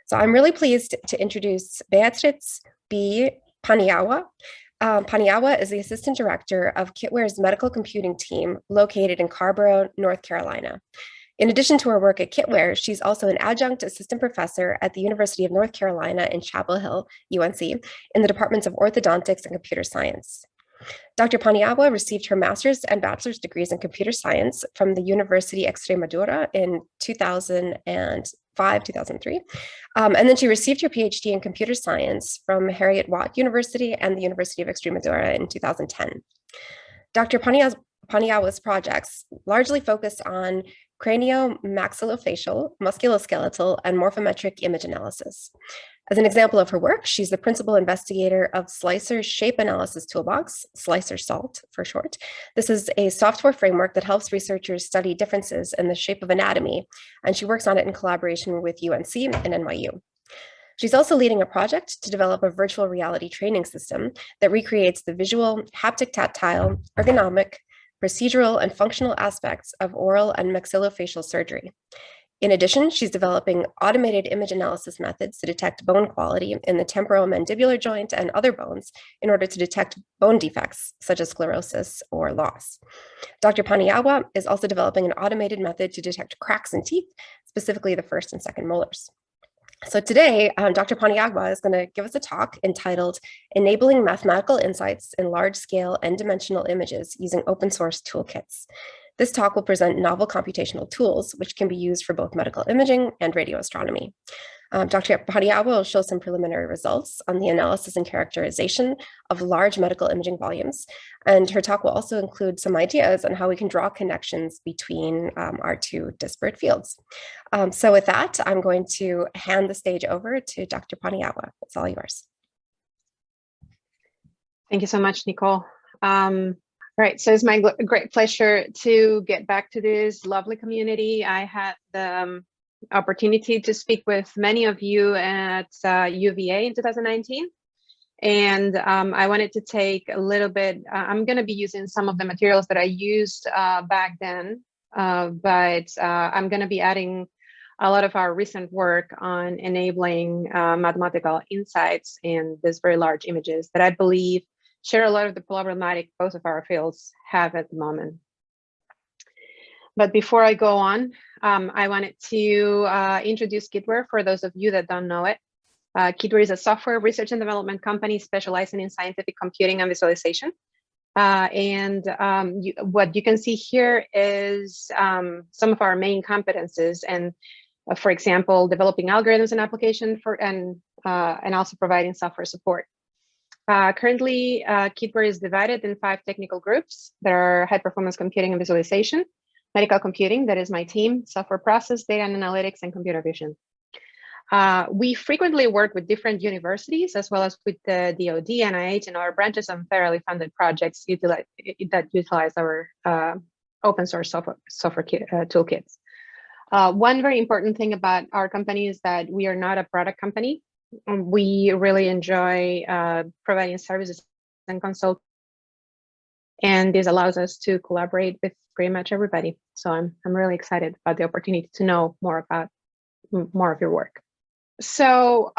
So I'm really pleased to introduce Beatriz B. Paniagua. Paniagua is the Assistant Director of Kitware's medical computing team located in Carborough, North Carolina. In addition to her work at Kitware, she's also an adjunct assistant professor at the University of North Carolina in Chapel Hill, UNC, in the departments of orthodontics and computer science. Dr. Paniagua received her master's and bachelor's degrees in computer science from the University Extremadura in 2005, 2003. And then she received her PhD in computer science from Heriot-Watt University and the University of Extremadura in 2010. Dr. Paniagua's projects largely focus on cranio-maxillofacial, musculoskeletal, and morphometric image analysis. As an example of her work, she's the principal investigator of Slicer's Shape Analysis Toolbox, Slicer SALT for short. This is a software framework that helps researchers study differences in the shape of anatomy, and she works on it in collaboration with UNC and NYU. She's also leading a project to develop a virtual reality training system that recreates the visual, haptic tactile, ergonomic, procedural, and functional aspects of oral and maxillofacial surgery. In addition, she's developing automated image analysis methods to detect bone quality in the temporomandibular joint and other bones in order to detect bone defects, such as sclerosis or loss. Dr. Paniagua is also developing an automated method to detect cracks in teeth, specifically the first and second molars. So today, Dr. Paniagua is going to give us a talk entitled Enabling Mathematical Insights in Large-Scale N-Dimensional Images Using Open Source Toolkits. This talk will present novel computational tools, which can be used for both medical imaging and radioastronomy. Dr. Paniagua will show some preliminary results on the analysis and characterization of large medical imaging volumes. And her talk will also include some ideas on how we can draw connections between our two disparate fields. So with that, I'm going to hand the stage over to Dr. Paniagua. It's all yours. Thank you so much, Nicole. All right, so it's my great pleasure to get back to this lovely community. I had the opportunity to speak with many of you at UVA in 2019. And I wanted to take a little bit, I'm going to be using some of the materials that I used back then, but I'm going to be adding a lot of our recent work on enabling mathematical insights in these very large images that I believe share a lot of the problematic both of our fields have at the moment. But before I go on, I wanted to introduce Kitware for those of you that don't know it. Kitware is a software research and development company specializing in scientific computing and visualization. What you can see here is some of our main competences, and for example, developing algorithms and application for and also providing software support. Currently, Kitware is divided in 5 technical groups. There are high performance computing and visualization, medical computing, that is my team, software process, data and analytics, and computer vision. We frequently work with different universities as well as with the DoD, NIH, and other branches on federally funded projects that utilize our open source software toolkits. One very important thing about our company is that we are not a product company. We really enjoy providing services and consult, and this allows us to collaborate with pretty much everybody. So I'm really excited about the opportunity to know more about more of your work. So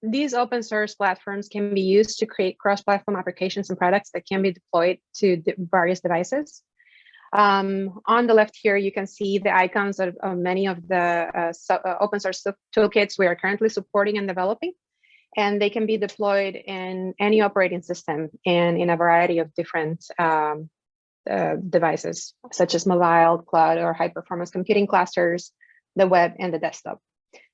these open source platforms can be used to create cross-platform applications and products that can be deployed to various devices. On the left here, you can see the icons of many of the open source toolkits we are currently supporting and developing, and they can be deployed in any operating system and in a variety of different devices, such as mobile, cloud, or high-performance computing clusters, the web, and the desktop.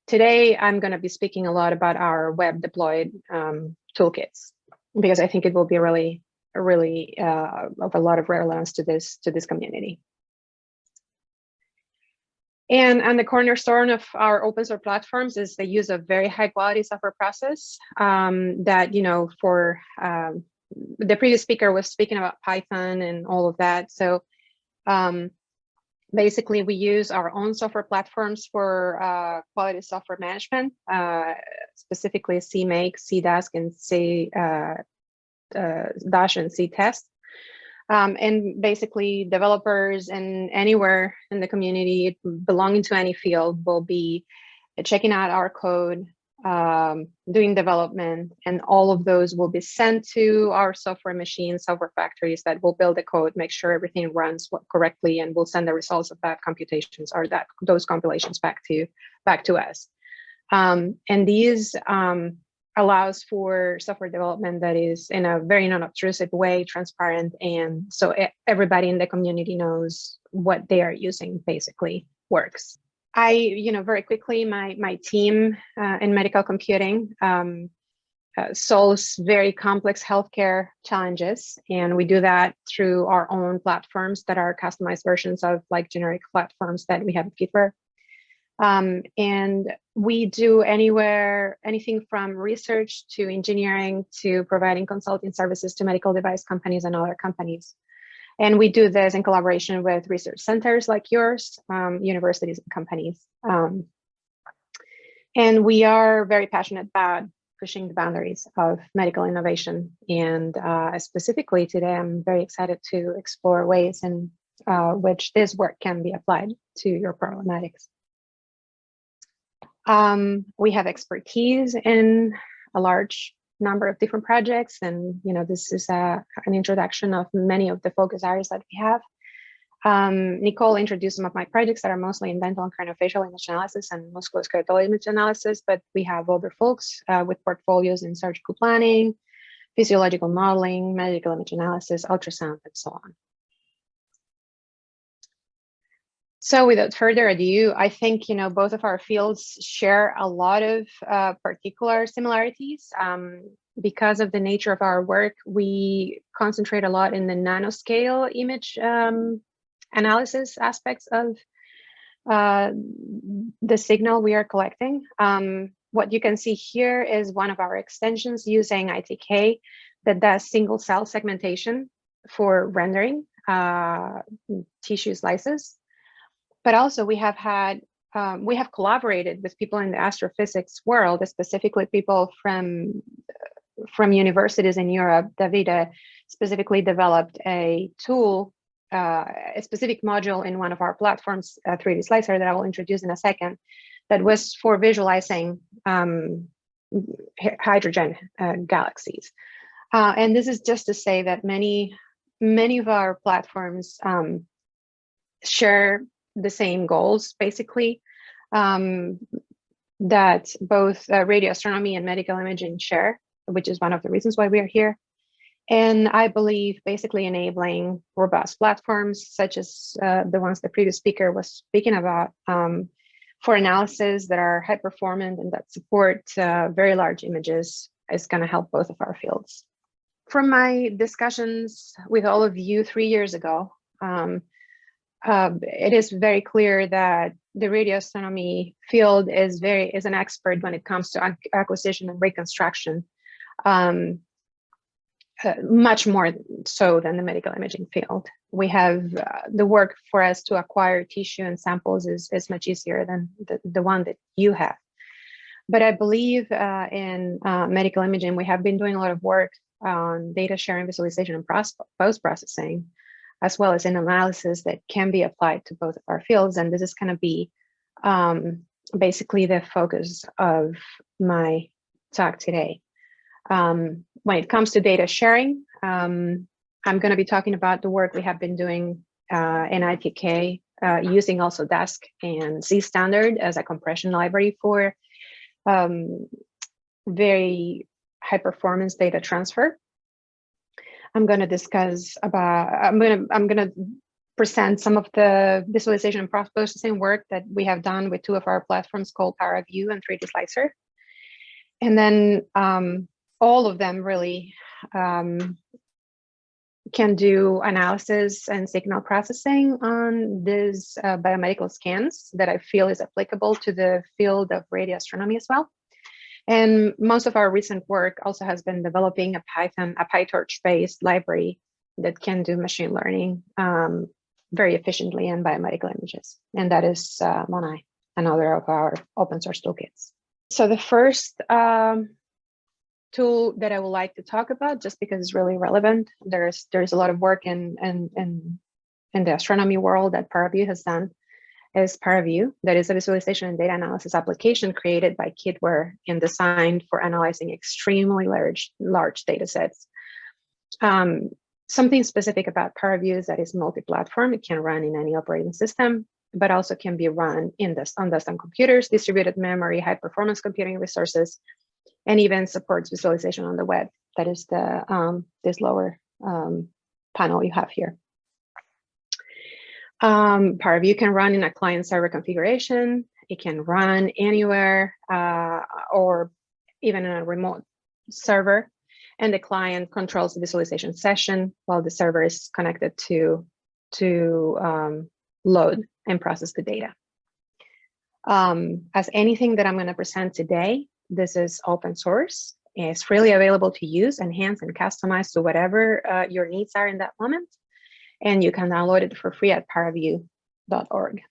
Today, I'm going to be speaking a lot about our web deployed toolkits, because I think it will be really of a lot of relevance to this community. And the cornerstone of our open source platforms is the use of very high quality software process that, you know, for the previous speaker was speaking about Python and all of that. So basically we use our own software platforms for quality software management, specifically CMake, CDask, and Dash and C-Test. And basically developers and anywhere in the community belonging to any field will be checking out our code, doing development, and all of those will be sent to our software machines, software factories that will build the code, make sure everything runs correctly, and will send the results of that computations or those compilations back to us. And these allows for software development that is in a very non-obtrusive way, transparent, and so everybody in the community knows what they are using basically works. Very quickly, my team in medical computing solves very complex healthcare challenges, and we do that through our own platforms that are customized versions of like generic platforms that we have at Kitware. And we do anything from research to engineering to providing consulting services to medical device companies and other companies. And we do this in collaboration with research centers like yours, universities and companies. And we are very passionate about pushing the boundaries of medical innovation. And specifically today, I'm very excited to explore ways in which this work can be applied to your problematics. We have expertise in a large number of different projects, and this is an introduction of many of the focus areas that we have. Nicole introduced some of my projects that are mostly in dental and craniofacial image analysis and musculoskeletal image analysis, but we have other folks with portfolios in surgical planning, physiological modeling, medical image analysis, ultrasound, and so on. So without further ado, I think both of our fields share a lot of particular similarities. Because of the nature of our work, we concentrate a lot in the nanoscale image analysis aspects of the signal we are collecting. What you can see here is one of our extensions using ITK that does single cell segmentation for rendering tissue slices. But also we have collaborated with people in the astrophysics world, specifically people from universities in Europe. Davide specifically developed a tool, a specific module in one of our platforms, a 3D slicer that I will introduce in a second, that was for visualizing hydrogen galaxies. And this is just to say that many of our platforms share the same goals, basically, that both radio astronomy and medical imaging share, which is one of the reasons why we are here. And I believe basically enabling robust platforms such as the ones the previous speaker was speaking about for analysis that are high performant and that support very large images is going to help both of our fields. From my discussions with all of you 3 years ago, it is very clear that the radio astronomy field is an expert when it comes to acquisition and reconstruction, much more so than the medical imaging field. We have the work for us to acquire tissue and samples is much easier than the one that you have. But I believe in medical imaging, we have been doing a lot of work on data sharing, visualization, and post-processing, as well as in analysis that can be applied to both of our fields. And this is going to be basically the focus of my talk today. When it comes to data sharing, I'm going to be talking about the work we have been doing in ITK, using also DASC and C standard as a compression library for very high performance data transfer. I'm going to discuss about, I'm going to present some of the visualization and processing work that we have done with 2 of our platforms called Paraview and 3D Slicer. And then all of them really can do analysis and signal processing on these biomedical scans that I feel is applicable to the field of radio astronomy as well. And most of our recent work also has been developing a PyTorch-based library that can do machine learning very efficiently in biomedical images. And that is MONAI, another of our open source toolkits. So the first tool that I would like to talk about, just because it's really relevant, there's a lot of work in the astronomy world that Paraview has done. is Paraview, that is a visualization and data analysis application created by Kitware and designed for analyzing extremely large data sets. Something specific about Paraview is that it's multi-platform. It can run in any operating system, but also can be run on desktop computers, distributed memory, high-performance computing resources, and even supports visualization on the web. That is the this lower panel you have here. Paraview can run in a client-server configuration. It can run anywhere or even in a remote server. And the client controls the visualization session while the server is connected to load and process the data. As anything that I'm going to present today, this is open source. It's freely available to use, enhance, and customize to whatever your needs are in that moment. And you can download it for free at paraview.org.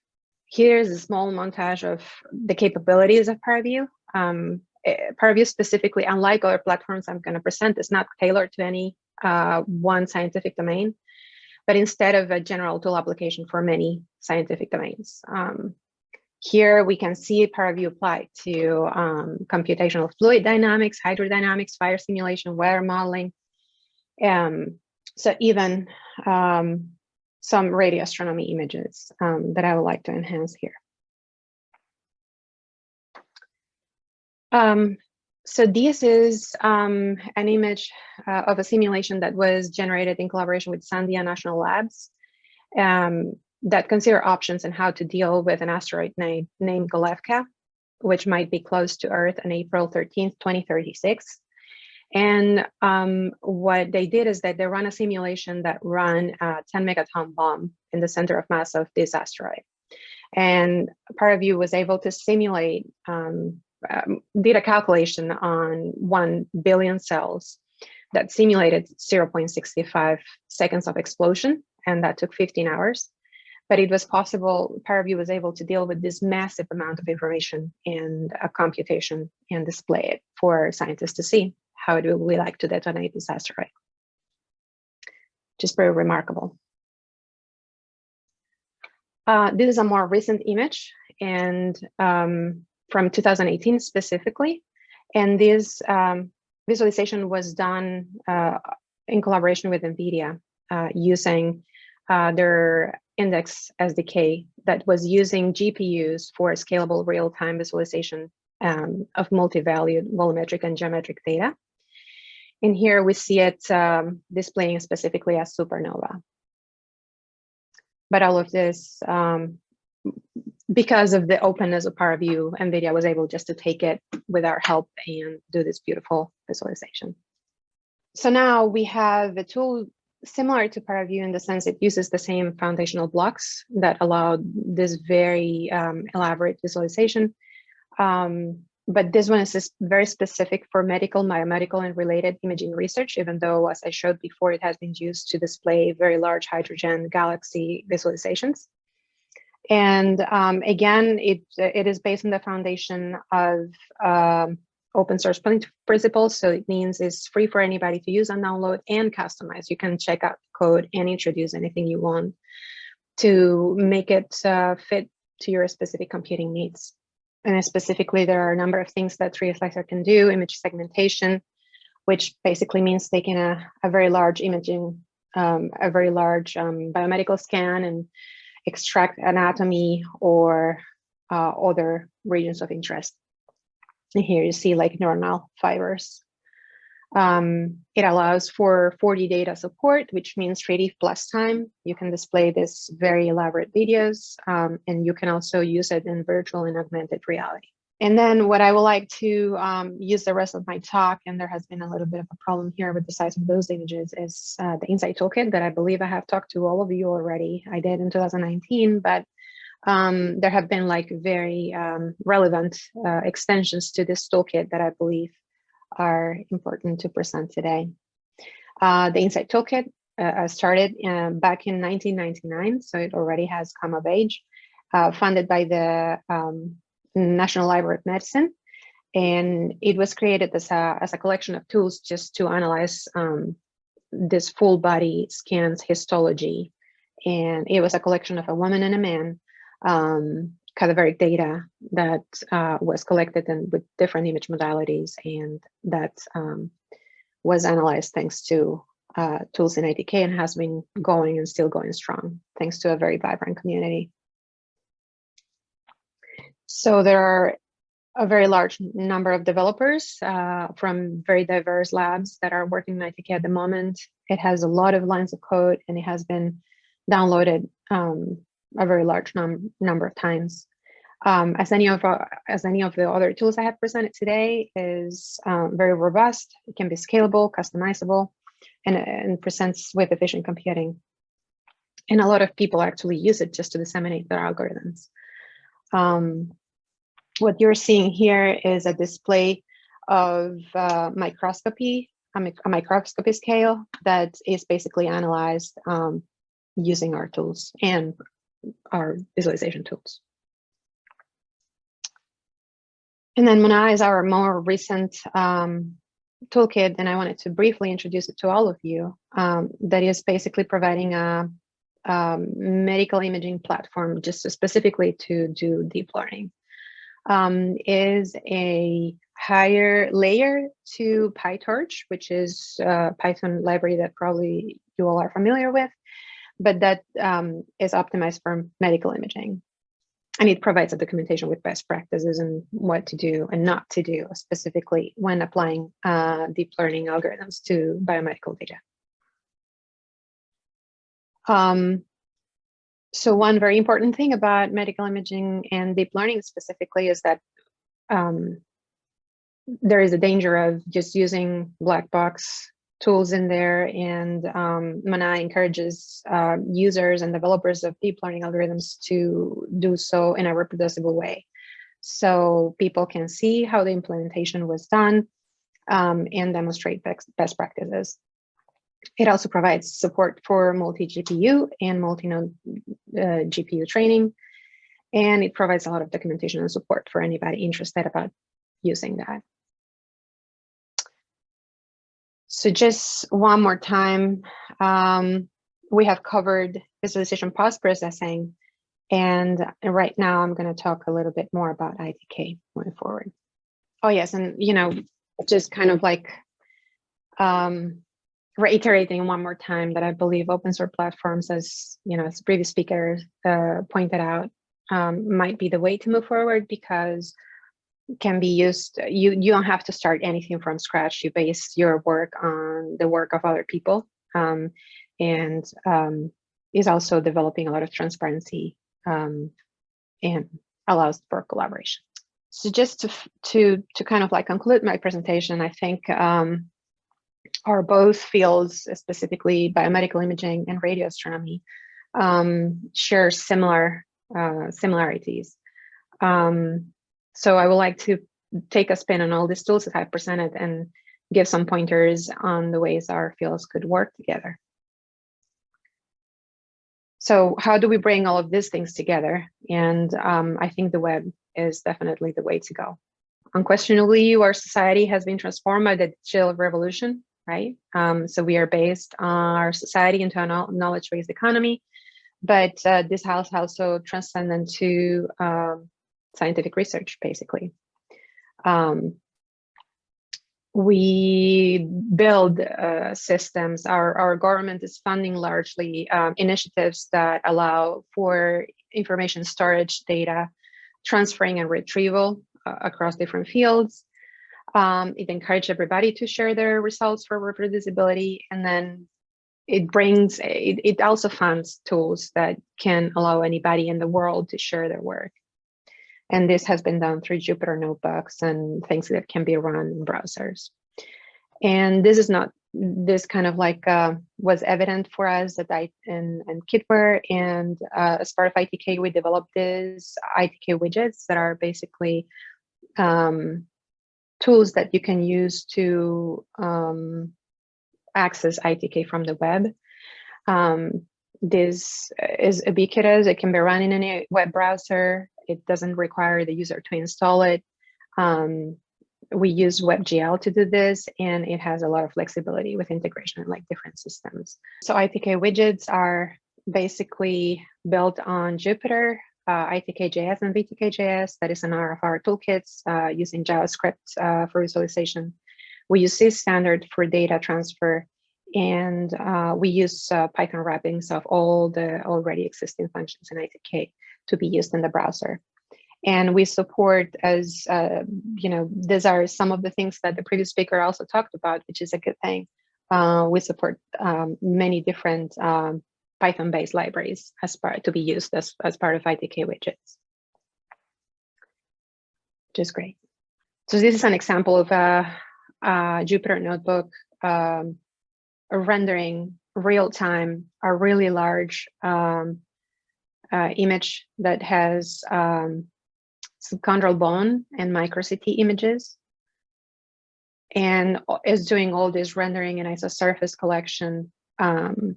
Here's a small montage of the capabilities of Paraview. Paraview specifically, unlike other platforms I'm going to present, is not tailored to any one scientific domain, but instead of a general tool application for many scientific domains. Here we can see Paraview applied to computational fluid dynamics, hydrodynamics, fire simulation, weather modeling. So even some radioastronomy images that I would like to enhance here. So this is an image of a simulation that was generated in collaboration with Sandia National Labs that consider options and how to deal with an asteroid named Golevka, which might be close to Earth on April 13th, 2036. And what they did is that they run a simulation that ran a 10 megaton bomb in the center of mass of this asteroid. And Paraview was able to simulate, did a calculation on 1 billion cells that simulated 0.65 seconds of explosion, and that took 15 hours. But it was possible, Paraview was able to deal with this massive amount of information and a computation and display it for scientists to see how it would be like to detonate this asteroid. Just very remarkable. This is a more recent image, and from 2018 specifically. And this visualization was done in collaboration with NVIDIA using their index SDK that was using GPUs for scalable real-time visualization of multi-valued volumetric and geometric data. And here we see it displaying specifically as supernova. But all of this, because of the openness of Paraview, NVIDIA was able just to take it with our help and do this beautiful visualization. So now we have a tool similar to Paraview in the sense it uses the same foundational blocks that allowed this very elaborate visualization. But this one is very specific for medical, biomedical, and related imaging research, even though, as I showed before, it has been used to display very large hydrogen galaxy visualizations. And again, it is based on the foundation of open source principles. So it means it's free for anybody to use and download and customize. You can check out the code and introduce anything you want to make it fit to your specific computing needs. And specifically, there are a number of things that 3D Slicer can do: image segmentation, which basically means taking a very large imaging, a very large biomedical scan and extract anatomy or other regions of interest. And here you see like neuronal fibers. It allows for 4D data support, which means 3D plus time. You can display this very elaborate videos, and you can also use it in virtual and augmented reality. And then what I would like to use the rest of my talk, and there has been a little bit of a problem here with the size of those images, is the Insight Toolkit that I believe I have talked to all of you already. I did in 2019, but there have been like very relevant extensions to this toolkit that I believe are important to present today. The Insight Toolkit started back in 1999, so it already has come of age, funded by the National Library of Medicine. And it was created as a collection of tools just to analyze this full body scans histology. And it was a collection of a woman and a man cadaveric data that was collected and with different image modalities, and that was analyzed thanks to tools in ITK, and has been going and still going strong thanks to a very vibrant community. So there are a very large number of developers from very diverse labs that are working in ITK at the moment. It has a lot of lines of code, and it has been downloaded a very large number of times. As any of the other tools I have presented today is very robust. It can be scalable, customizable, and presents with efficient computing. And a lot of people actually use it just to disseminate their algorithms. What you're seeing here is a display of microscopy, a microscopy scale that is basically analyzed using our tools and our visualization tools. And then MONAI is our more recent toolkit, and I wanted to briefly introduce it to all of you. That is basically providing a medical imaging platform just specifically to do deep learning. Is a higher layer to PyTorch, which is a Python library that probably you all are familiar with, but that is optimized for medical imaging. And it provides a documentation with best practices and what to do and not to do, specifically when applying deep learning algorithms to biomedical data. So one very important thing about medical imaging and deep learning specifically is that there is a danger of just using black box tools in there, and MONAI encourages users and developers of deep learning algorithms to do so in a reproducible way. So people can see how the implementation was done and demonstrate best practices. It also provides support for multi-GPU and multi-node GPU training, and it provides a lot of documentation and support for anybody interested about using that. So just one more time, we have covered visualization post-processing, and right now I'm going to talk a little bit more about ITK going forward. Oh yes, and just kind of like reiterating one more time that I believe open source platforms, as as previous speaker pointed out, might be the way to move forward, because it can be used. You don't have to start anything from scratch. You base your work on the work of other people, and is also developing a lot of transparency and allows for collaboration. So just to kind of like conclude my presentation, I think are both fields, specifically biomedical imaging and radioastronomy, share similar similarities. So I would like to take a spin on all these tools that I presented and give some pointers on the ways our fields could work together. So how do we bring all of these things together? And I think the web is definitely the way to go. Unquestionably, our society has been transformed by the digital revolution, right? So we are based on our society into a knowledge-based economy, but this has also transcended to scientific research, basically. We build systems. Our government is funding largely initiatives that allow for information storage, data transferring and retrieval across different fields. It encourages everybody to share their results for reproducibility, and then it also funds tools that can allow anybody in the world to share their work. And this has been done through Jupyter notebooks and things that can be run in browsers. And this kind of like was evident for us at in Kitware, and as part of ITK, we developed these ITK widgets that are basically tools that you can use to access ITK from the web. This is ubiquitous. It can be run in any web browser. It doesn't require the user to install it. We use WebGL to do this, and it has a lot of flexibility with integration in like different systems. So ITK widgets are basically built on Jupyter. ITK.js and VTK.js. That is another of our toolkits using JavaScript for visualization. We use this standard for data transfer, and we use Python wrappings of all the already existing functions in ITK to be used in the browser. And we support, as you know, these are some of the things that the previous speaker also talked about, which is a good thing. We support many different Python-based libraries to be used as part of ITK widgets, which is great. So this is an example of a Jupyter Notebook rendering real-time a really large image that has subchondral bone and micro-CT images, and is doing all this rendering and isosurface collection in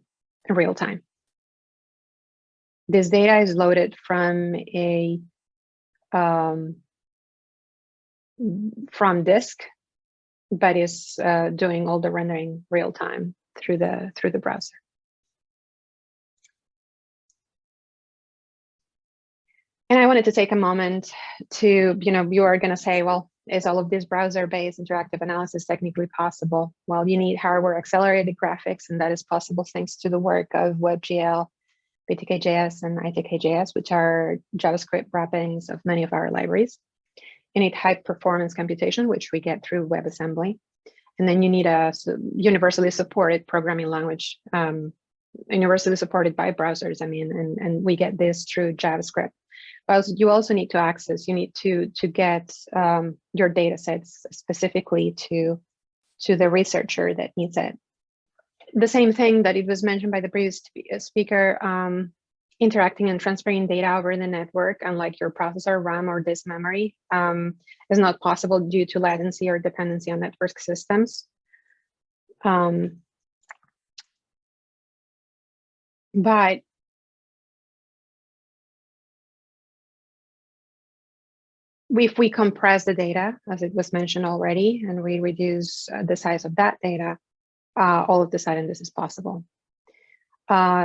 real time. This data is loaded from a from disk, but is doing all the rendering real time through the browser. And I wanted to take a moment to, you are going to say, well, is all of this browser-based interactive analysis technically possible? Well, you need hardware accelerated graphics, and that is possible thanks to the work of WebGL, BTK.js, and ITK.js, which are JavaScript wrappings of many of our libraries. You need high performance computation, which we get through WebAssembly. And then you need a universally supported programming language, universally supported by browsers, and we get this through JavaScript. But you also need to access, you need to get your data sets specifically to the researcher that needs it. The same thing that it was mentioned by the previous speaker, interacting and transferring data over the network, unlike your processor, RAM, or disk memory, is not possible due to latency or dependency on network systems. But if we compress the data, as it was mentioned already, and we reduce the size of that data, all of a sudden this is possible.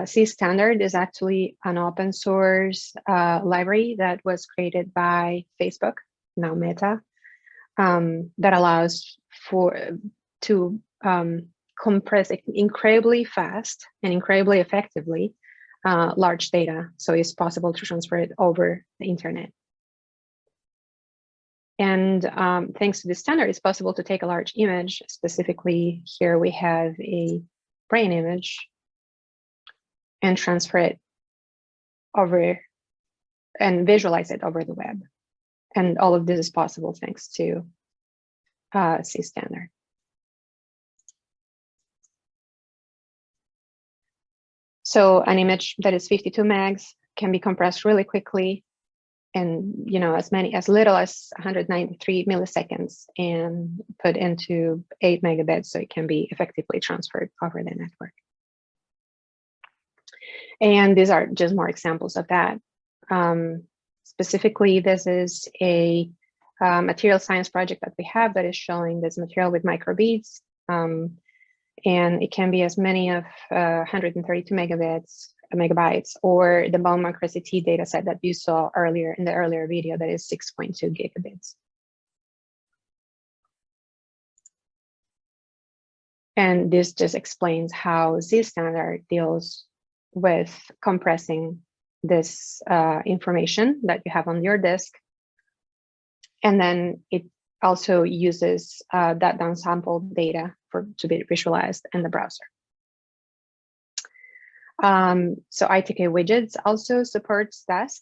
C standard is actually an open source library that was created by Facebook, now Meta, that allows to compress incredibly fast and incredibly effectively large data. So it's possible to transfer it over the internet. And thanks to this standard, it's possible to take a large image. Specifically, here we have a brain image, and transfer it over and visualize it over the web. And all of this is possible thanks to C standard. So an image that is 52 megs can be compressed really quickly, and as little as 193 milliseconds, and put into 8 megabits, so it can be effectively transferred over the network. And these are just more examples of that. Specifically, this is a material science project that we have that is showing this material with microbeads, and it can be as many of 132 megabytes, or the bone micro-CT data set that you saw earlier in the earlier video that is 6.2 gigabits. And this just explains how Z standard deals with compressing this information that you have on your disk. And then it also uses that downsampled data to be visualized in the browser. So ITK widgets also supports Dask.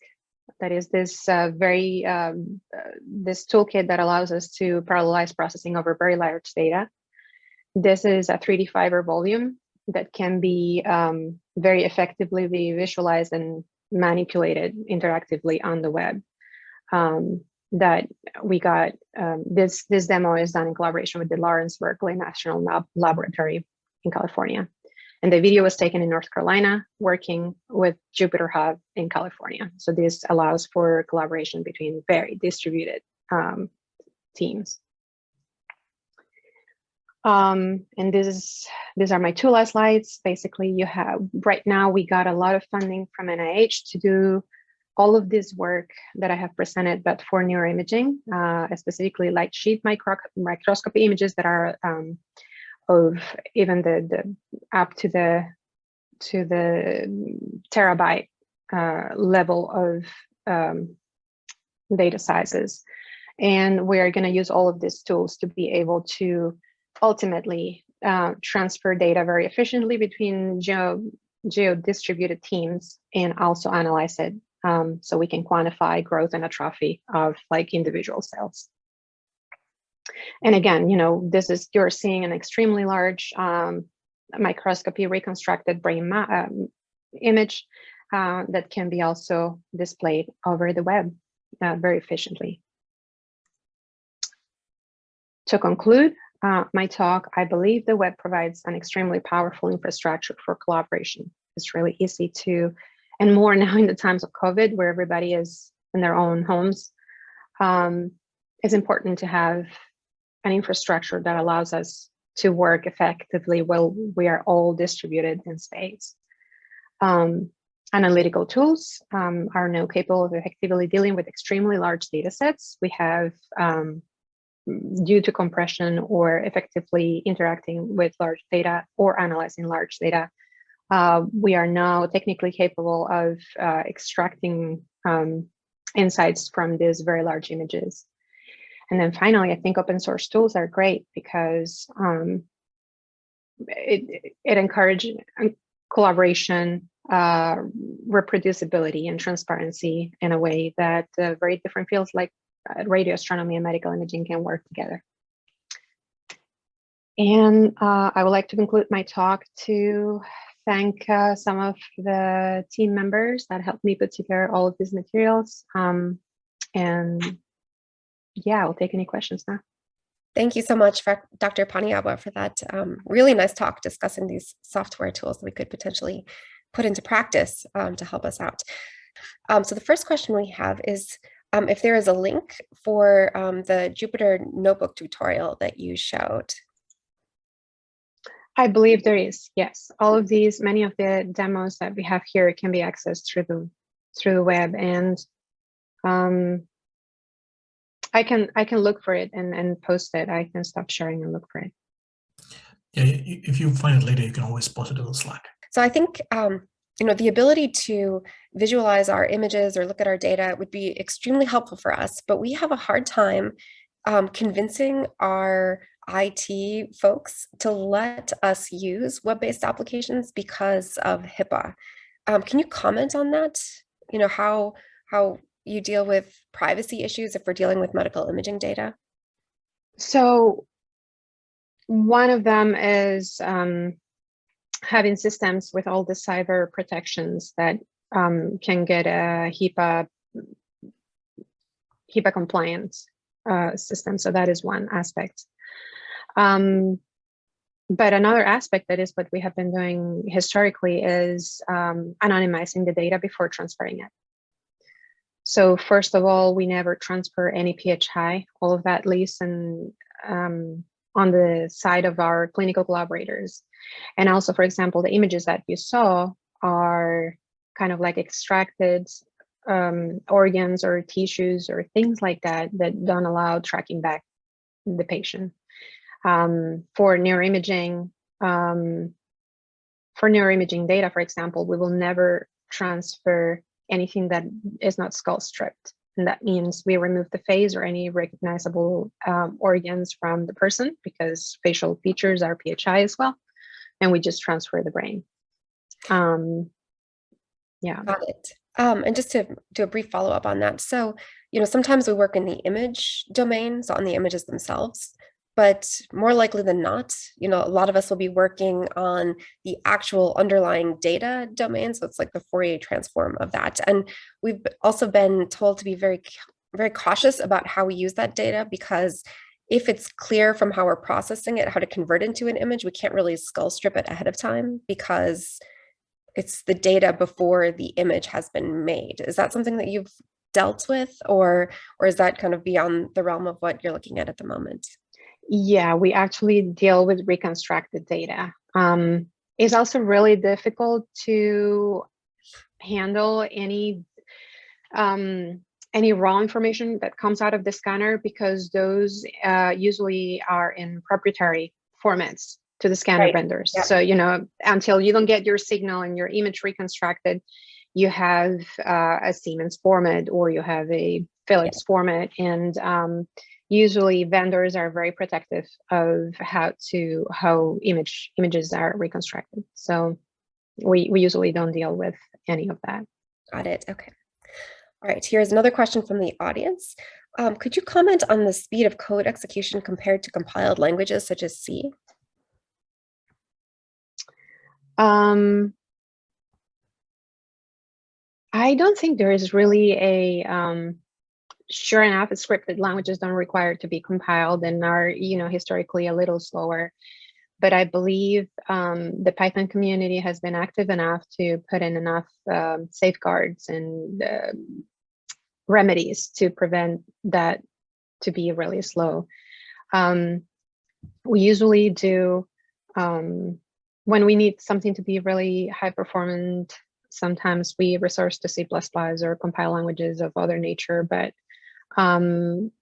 That is this this toolkit that allows us to parallelize processing over very large data. This is a 3D fiber volume that can be very effectively visualized and manipulated interactively on the web. That we got, this demo is done in collaboration with the Lawrence Berkeley National Laboratory in California. And the video was taken in North Carolina, working with Jupyter Hub in California. So this allows for collaboration between very distributed teams. And these are my two last slides. Basically, you have, right now, we got a lot of funding from NIH to do all of this work that I have presented, but for neuroimaging, specifically light sheet microscopy images that are of even the up to the terabyte level of data sizes. And we are going to use all of these tools to be able to ultimately transfer data very efficiently between geo-distributed teams and also analyze it so we can quantify growth and atrophy of like individual cells. And again, this is, you're seeing an extremely large microscopy reconstructed brain image that can be also displayed over the web very efficiently. To conclude my talk, I believe the web provides an extremely powerful infrastructure for collaboration. It's really easy to, and more now in the times of COVID, where everybody is in their own homes, it's important to have an infrastructure that allows us to work effectively while we are all distributed in space. Analytical tools are now capable of effectively dealing with extremely large data sets. We have, due to compression or effectively interacting with large data or analyzing large data, we are now technically capable of extracting insights from these very large images. And then finally, I think open source tools are great because it encourages collaboration, reproducibility, and transparency in a way that very different fields like radioastronomy and medical imaging can work together. And I would like to conclude my talk to thank some of the team members that helped me put together all of these materials. And yeah, I'll take any questions now. Thank you so much, Dr. Paniagua, for that really nice talk discussing these software tools that we could potentially put into practice to help us out. So the first question we have is if there is a link for the Jupyter Notebook tutorial that you showed. I believe there is, yes. All of these, many of the demos that we have here can be accessed through the web, and I can look for it and post it. I can stop sharing and look for it. Yeah, if you find it later, you can always post it in the Slack. So I think the ability to visualize our images or look at our data would be extremely helpful for us, but we have a hard time convincing our IT folks to let us use web-based applications because of HIPAA. Can you comment on that? How you deal with privacy issues if we're dealing with medical imaging data? So one of them is having systems with all the cyber protections that can get a HIPAA compliant system. So that is one aspect. But another aspect that is what we have been doing historically is anonymizing the data before transferring it. So first of all, we never transfer any PHI. All of that lives on the side of our clinical collaborators. And also, for example, the images that you saw are kind of like extracted organs or tissues or things like that that don't allow tracking back the patient. For neuroimaging data, for example, we will never transfer anything that is not skull stripped. And that means we remove the face or any recognizable organs from the person, because facial features are PHI as well. And we just transfer the brain. Yeah. Got it. And just to do a brief follow-up on that. So, sometimes we work in the image domain, so on the images themselves, but more likely than not, a lot of us will be working on the actual underlying data domain. So it's like the Fourier transform of that. And we've also been told to be very, very cautious about how we use that data, because if it's clear from how we're processing it, how to convert into an image, we can't really skull strip it ahead of time because it's the data before the image has been made. Is that something that you've dealt with, or is that kind of beyond the realm of what you're looking at the moment? Yeah, we actually deal with reconstructed data. It's also really difficult to handle any any raw information that comes out of the scanner, because those usually are in proprietary formats to the scanner vendors. Yep. So, until you don't get your signal and your image reconstructed, you have a Siemens format or you have a Philips format. And usually vendors are very protective of how images are reconstructed. So we usually don't deal with any of that. Got it. Okay. All right, here's another question from the audience. Could you comment on the speed of code execution compared to compiled languages such as C? I don't think there is really a sure enough, scripted languages don't require to be compiled and are, historically a little slower. But I believe the Python community has been active enough to put in enough safeguards and remedies to prevent that to be really slow. We usually do, when we need something to be really high performant, sometimes we resource to C++ or compile languages of other nature, but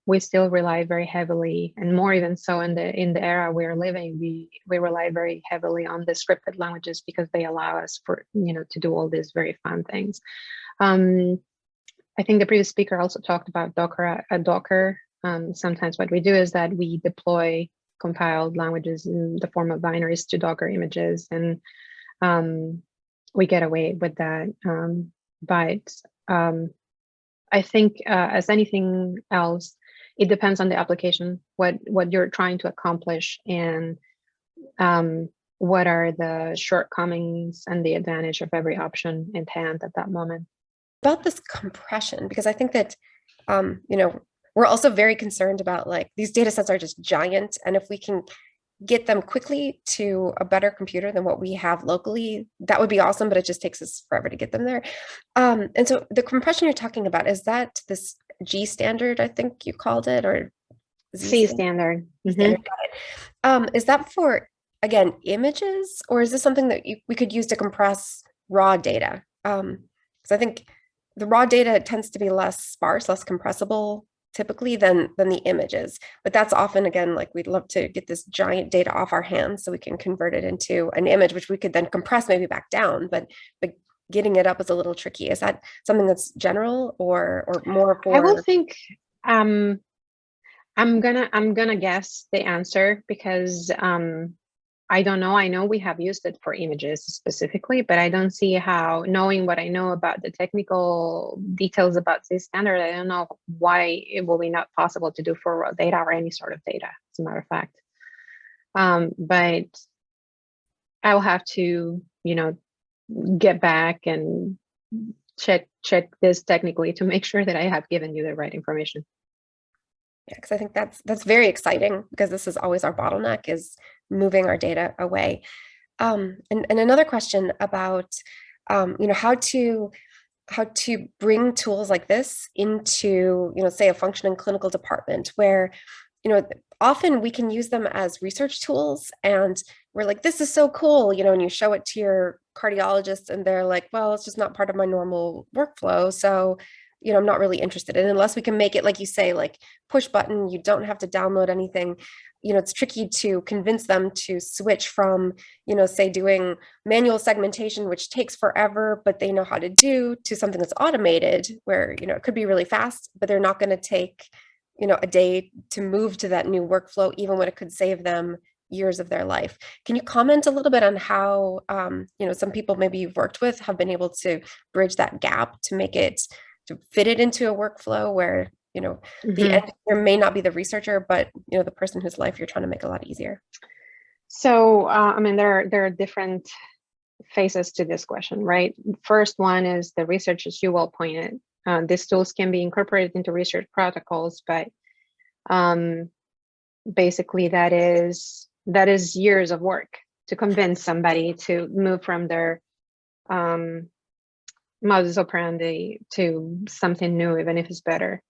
we still rely very heavily, and more even so in the era we're living, we rely very heavily on the scripted languages because they allow us to do all these very fun things. I think the previous speaker also talked about Docker. Sometimes what we do is that we deploy compiled languages in the form of binaries to Docker images, and we get away with that. But I think as anything else, it depends on the application, what you're trying to accomplish, and what are the shortcomings and the advantage of every option in hand at that moment. About this compression, because I think that, we're also very concerned about these data sets are just giant. And if we can get them quickly to a better computer than what we have locally, that would be awesome, but it just takes us forever to get them there. And so the compression you're talking about, is that this G standard, I think you called it, or C standard? Standard, got it. Is that for, again, images, or is this something that we could use to compress raw data? Because I think the raw data tends to be less sparse, less compressible typically than the images, but that's often, again, we'd love to get this giant data off our hands so we can convert it into an image, which we could then compress maybe back down, but getting it up is a little tricky. Is that something that's general or more for? I will think I'm gonna guess the answer because I don't know. I know we have used it for images specifically, but I don't see how, knowing what I know about the technical details about this standard, I don't know why it will be not possible to do for raw data or any sort of data, as a matter of fact. But I'll have to, get back and check this technically to make sure that I have given you the right information. Yeah, because I think that's very exciting, because this is always our bottleneck, is moving our data away. And another question about how to bring tools like this into say a functioning clinical department where often we can use them as research tools, and we're like, this is so cool, and you show it to your cardiologist and they're like, well, it's just not part of my normal workflow, so I'm not really interested in, unless we can make it, like you say, push button, you don't have to download anything. It's tricky to convince them to switch from, say doing manual segmentation, which takes forever, but they know how to do, to something that's automated where, it could be really fast, but they're not going to take, a day to move to that new workflow, even when it could save them years of their life. Can you comment a little bit on how, some people maybe you've worked with have been able to bridge that gap to make it, to fit it into a workflow where, the end user may not be the researcher, but, the person whose life you're trying to make a lot easier? So, there are different phases to this question, right? First one is the research, as you well pointed. These tools can be incorporated into research protocols, but basically that is years of work to convince somebody to move from their modus operandi to something new, even if it's better.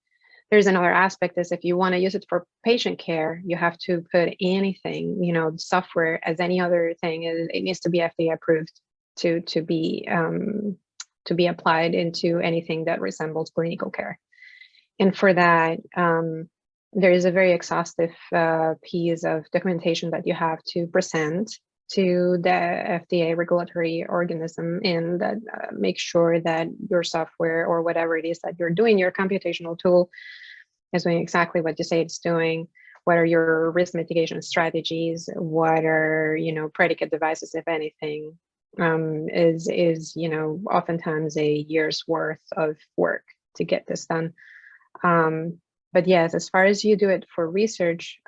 There's another aspect, is if you want to use it for patient care, you have to put anything, software as any other thing, it needs to be FDA approved to to be applied into anything that resembles clinical care. And for that, there is a very exhaustive piece of documentation that you have to present to the FDA regulatory organism, and that make sure that your software or whatever it is that you're doing, your computational tool, is doing exactly what you say it's doing. What are your risk mitigation strategies? What are, you know, predicate devices, if anything? Is you know, oftentimes a year's worth of work to get this done. But yes, as far as you do it for research,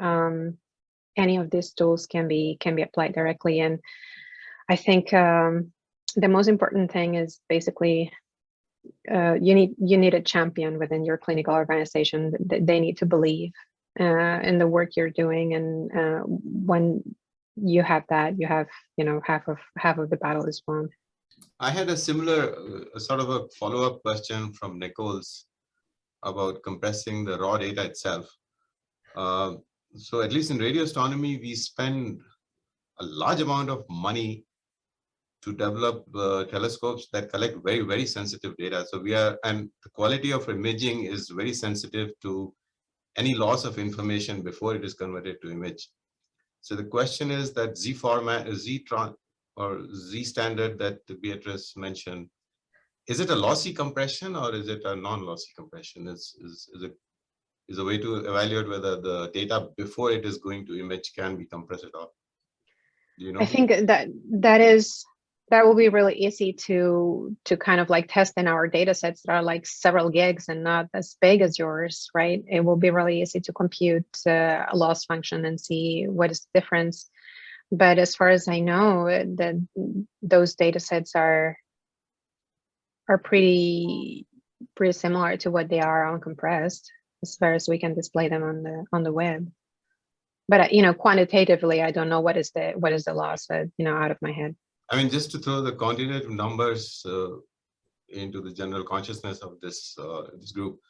any of these tools can be applied directly. And I think the most important thing is basically you need a champion within your clinical organization. They need to believe in the work you're doing, and when you have that, you have, you know, half of the battle is won. I had a similar sort of a follow-up question from Nichols about compressing the raw data itself. So at least in radio astronomy, we spend a large amount of money to develop telescopes that collect very, very sensitive data. So and the quality of imaging is very sensitive to any loss of information before it is converted to image. So the question is that Z format, Z standard that Beatriz mentioned, is it a lossy compression or is it a non-lossy compression? Is a way to evaluate whether the data before it is going to image can be compressed at all? Do you know? I think that will be really easy to kind of like test in our data sets that are like several gigs and not as big as yours, right? It will be really easy to compute a loss function and see what is the difference. But as far as I know, those data sets are pretty similar to what they are uncompressed, as far as we can display them on the web. But you know, quantitatively, I don't know what is the loss, you know, out of my head. I mean, just to throw the quantitative numbers into the general consciousness of this group,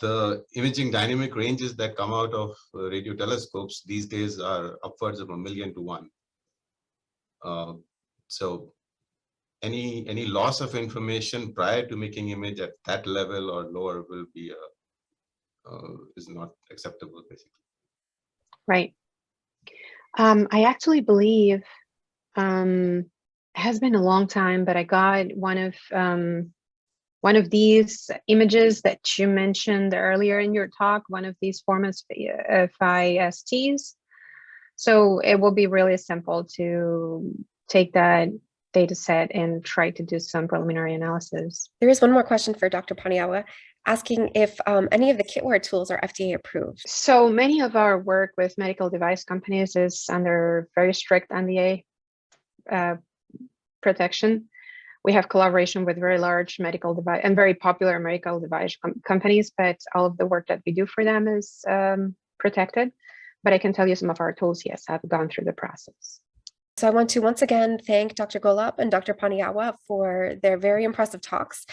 the imaging dynamic ranges that come out of radio telescopes these days are upwards of 1 million to 1. So any loss of information prior to making image at that level or lower will be is not acceptable, basically. Right. I actually believe it has been a long time, but I got one of these images that you mentioned earlier in your talk, one of these formats, FISTs. So it will be really simple to take that data set and try to do some preliminary analysis. There is one more question for Dr. Paniagua, asking if any of the Kitware tools are FDA approved. So many of our work with medical device companies is under very strict NDA protection. We have collaboration with very large medical device and very popular medical device companies, but all of the work that we do for them is protected. But I can tell you some of our tools, yes, have gone through the process. So I want to once again thank Dr. Golub and Dr. Paniagua for their very impressive talks.